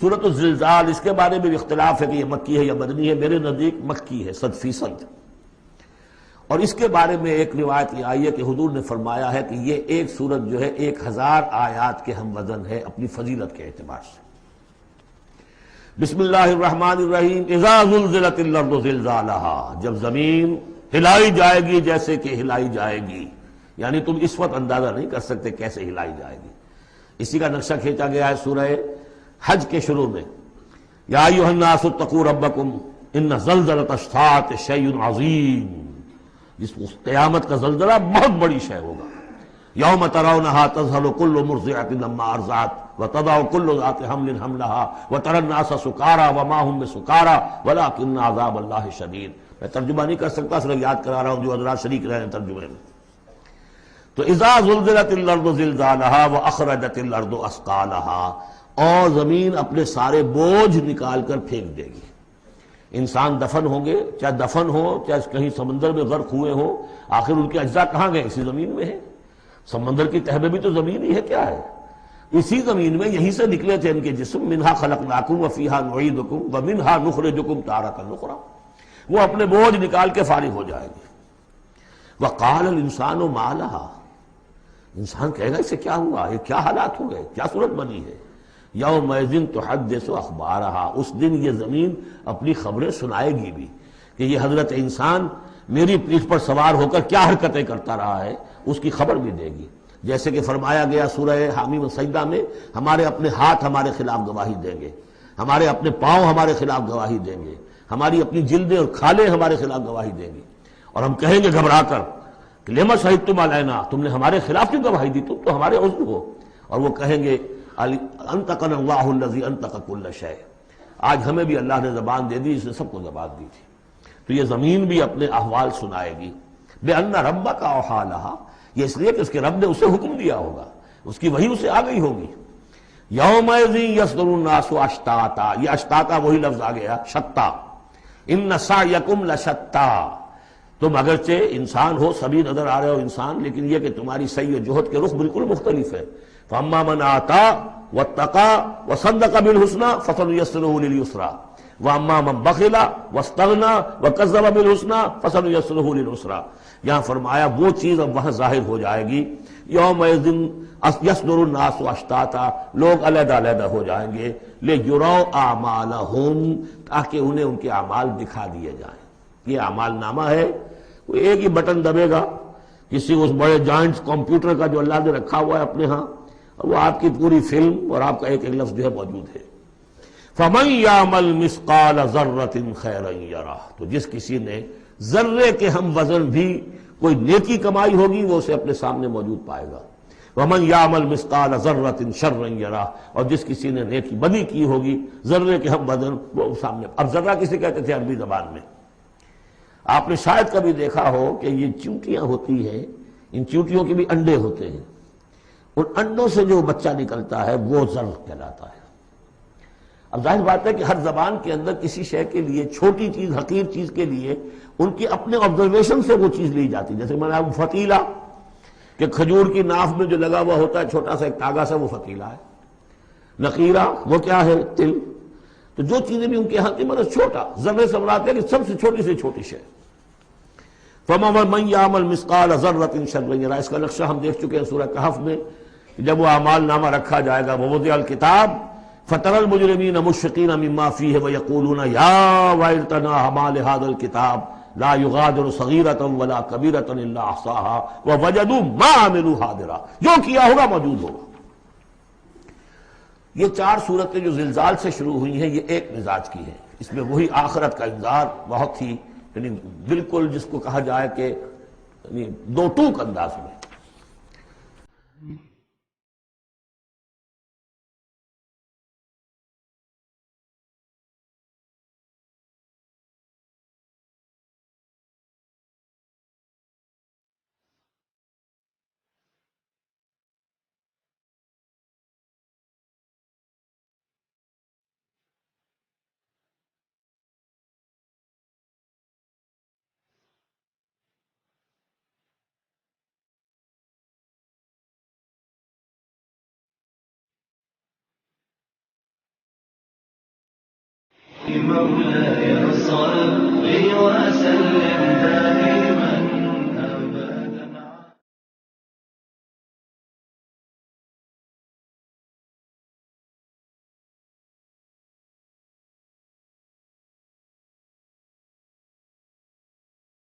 سورۃ الزلزال، اس کے بارے میں بھی اختلاف ہے کہ یہ مکی ہے یا مدنی ہے. میرے نزدیک مکی ہے 100%. اور اس کے بارے میں ایک روایت یہ آئی ہے کہ حضور نے فرمایا ہے کہ یہ ایک سورت جو ہے 1000 آیات کے ہم وزن ہے اپنی فضیلت کے اعتبار سے. بسم اللہ الرحمن الرحیم. اذا زلزلت الارض زلزالها، جب زمین ہلائی جائے گی جیسے کہ ہلائی جائے گی، یعنی تم اس وقت اندازہ نہیں کر سکتے کیسے ہلائی جائے گی. اسی کا نقشہ کھینچا گیا ہے سورہ حج کے شروع میں. یا ایھا الناس اتقوا ربکم ان زلزلۃ الساعۃ شیء عظیم. اس قیامت کا زلزلہ بہت بڑی شے ہوگا. یوم ترونھا تذہل کل مرضعۃ عما ارضعت وتضع کل ذات حمل حملها وتری الناس سکارى وما هم بسکارى ولکن عذاب اللہ شدید. میں ترجمہ نہیں کر سکتا، صرف یاد کرا رہا ہوں جو حضرات شریک رہے ہیں ترجمے میں. تو اذا زلزلت الارض زلزالها واخرجت الارض اثقالها، اور زمین اپنے سارے بوجھ نکال کر پھینک دے گی. انسان دفن ہوں گے، چاہے دفن ہو چاہے کہیں سمندر میں غرق ہوئے ہوں، آخر ان کے اجزاء کہاں گئے؟ اسی زمین میں ہے. سمندر کی تہ میں بھی تو زمین ہی ہے. کیا ہے؟ اسی زمین میں یہیں سے نکلے تھے ان کے جسم. منہا خلقناکم وفیہا نعیدکم ومنہا نخرجکم تارۃ اخری. وہ اپنے بوجھ نکال کے فارغ ہو جائے گے. وقال الانسان ما لہا، انسان کہے گا اسے کیا ہوا، یہ کیا حالات ہو گئے، کیا صورت بنی ہے. یومئذ تحدث اخبارہا، اس دن یہ زمین اپنی خبریں سنائے گی بھی کہ یہ حضرت انسان میری پیٹھ پر سوار ہو کر کیا حرکتیں کرتا رہا ہے، اس کی خبر بھی دے گی. جیسے کہ فرمایا گیا سورہ حامیم سجدہ میں، ہمارے اپنے ہاتھ ہمارے خلاف گواہی دیں گے، ہمارے اپنے پاؤں ہمارے خلاف گواہی دیں گے، ہماری اپنی جلدیں اور کھالیں ہمارے خلاف گواہی دیں گی. اور ہم کہیں گے گھبرا کر کہ لما شہدتم علینا، تم نے ہمارے خلاف کیوں گواہی دی، تم تو ہمارے عضو ہو. اور وہ کہیں گے انطقنا اللہ الذی انطق کل شیء، آج ہمیں بھی اللہ نے زبان دے دی، اس نے سب کو زبان دی تھی. تو یہ زمین بھی اپنے احوال سنائے گی. بِأَنَّ رَبَّكَ أَوْحَىٰ لَهَا، یہ اس لیے کہ اس کے رب نے اسے حکم دیا ہوگا، اس کی وحی اسے آ گئی ہوگی. یومئذ یصدر الناس اشتاتا، یہ اشتاتا وہی لفظ آ گیا شتا. ان سعیکم لشتا، تم اگرچہ انسان ہو، سبھی نظر آ رہے ہو انسان، لیکن یہ کہ تمہاری سعی و جہد کے رخ بالکل مختلف ہے. فَأَمَّا مَنْ آتَىٰ وَاتَّقَىٰ وَصَدَّقَ بِالْحُسْنَىٰ فَسَنُيَسِّرُهُ لِلْيُسْرَىٰ وَأَمَّا مَنْ بَخِلَ وَاسْتَغْنَىٰ وَكَذَّبَ بِالْحُسْنَىٰ فَسَنُيَسِّرُهُ لِلْعُسْرَىٰ. یہاں فرمایا وہ چیز اب وہاں ظاہر ہو جائے گی. یومئذ یصدر الناس اشتاتا، لوگ علیحدہ علیحدہ ہو جائیں گے. لیروا اعمالہم، تاکہ انہیں ان کے اعمال دکھا دیے جائیں. یہ اعمال نامہ ہے، کوئی ایک ہی بٹن دبے گا کسی اس بڑے جائنٹ کمپیوٹر کا جو اللہ نے رکھا ہوا ہے اپنے ہاں، وہ آپ کی پوری فلم اور آپ کا ایک ایک لفظ جو ہے موجود ہے. فَمَن يَعْمَلْ مِثْقَالَ ذَرَّةٍ خَيْرًا يَرَهُ، تو جس کسی نے ذرے کے ہم وزن بھی کوئی نیکی کمائی ہوگی وہ اسے اپنے سامنے موجود پائے گا. وَمَن يَعْمَلْ مِثْقَالَ ذَرَّةٍ شَرًّا يَرَهُ، اور جس کسی نے نیکی بدی کی ہوگی ذرے کے ہم وزن وہ سامنے. اب ذرہ کسے کہتے تھے عربی زبان میں؟ آپ نے شاید کبھی دیکھا ہو کہ یہ چیونٹیاں ہوتی ہیں، ان چیونٹیوں کے بھی انڈے ہوتے ہیں، ان انڈوں سے جو بچہ نکلتا ہے وہ ذر کہلاتا ہے. اب ظاہر بات ہے کہ ہر زبان کے اندر کسی شے کے لیے، چھوٹی چیز حقیر چیز کے لیے ان کی اپنے آبزرویشن سے وہ چیز لی جاتی ہے. جیسے میں نے آپ فتیلہ، کہ کھجور کی ناف میں جو لگا ہوا ہوتا ہے چھوٹا سا ایک تاگا سا، وہ فتیلہ ہے. نقیرہ وہ کیا ہے؟ تل. تو جو چیزیں بھی ان کے یہاں کی مطلب چھوٹا، ذرے سے مراد ہے کہ سب سے چھوٹی سے چھوٹی شے. فَمَن يَعْمَلْ مِثْقَالَ ذَرَّةٍ شَرًّا يَرَهُ، اس کا نقشہ ہم دیکھ چکے ہیں سورہ کہف میں. جب وہ اعمال نامہ رکھا جائے گا، وَوُضِعَ الْكِتَابُ فَتَرَى الْمُجْرِمِينَ مُشْفِقِينَ مِمَّا فِيهِ وَيَقُولُونَ يَا وَيْلَتَنَا مَا لِهَٰذَا الْكِتَابِ لَا يُغَادِرُ صَغِيرَةً وَلَا كَبِيرَةً إِلَّا أَحْصَاهَا وَوَجَدُوا مَا عَمِلُوا حَاضِرًا، جو کیا ہوگا موجود ہوگا. یہ 4 صورتیں جو زلزال سے شروع ہوئی ہیں یہ ایک مزاج کی ہیں. اس میں وہی آخرت کا انذار بہت ہی، یعنی بالکل جس کو کہا جائے کہ یعنی دو ٹوک انداز میں. مولاي صل